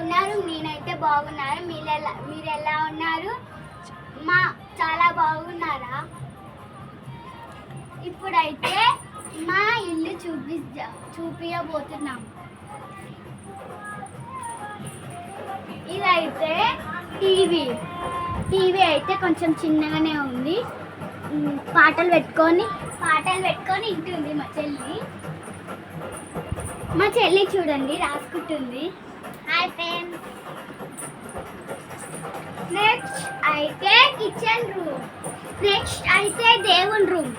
ఉన్నారు? నేనైతే బాగున్నారు. మీరు ఎలా ఉన్నారు? చాలా బాగున్నారా? ఇప్పుడైతే మా ఇల్లు చూపించబోతున్నాం. ఇదైతే టీవీ అయితే కొంచెం చిన్నగానే ఉంది. పాటలు పెట్టుకొని ఇంటుంది మా చెల్లి చూడండి రాసుకుంటుంది. Hi friends. నెక్స్ట్ అయితే కిచెన్ రూమ్. నెక్స్ట్ అయితే దేవుని రూమ్.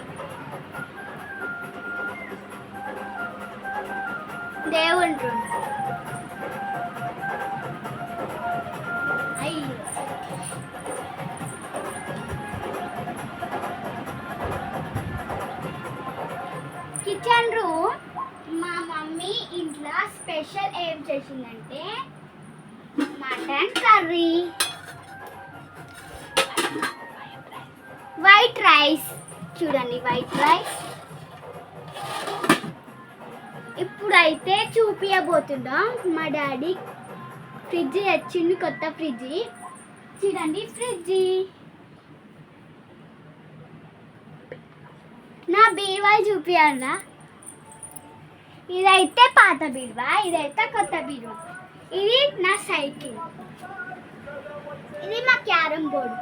Kitchen room. మా మమ్మీ ఇంట్లో స్పెషల్ ఏం చేసిందంటే మటన్ కర్రీ, వైట్ రైస్. చూడండి వైట్ రైస్. ఇప్పుడైతే చూపించబోతున్నాం. మా డాడీ ఫ్రిడ్జ్ తెచ్చిండు, కొత్త ఫ్రిడ్జ్. చూడండి ఫ్రిడ్జ్. నా బీరువాయి చూపించాలా? ఇదైతే పాత బీరువా, ఇదైతే కొత్త బీరువా. ఇది నా సైకిల్, ఇది మా క్యారమ్ బోర్డు.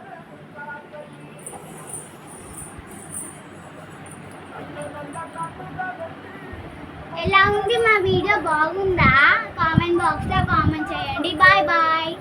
ఎలా ఉంది మా వీడియో? బాగుందా? కామెంట్ బాక్స్లో కామెంట్ చేయండి. Bye bye.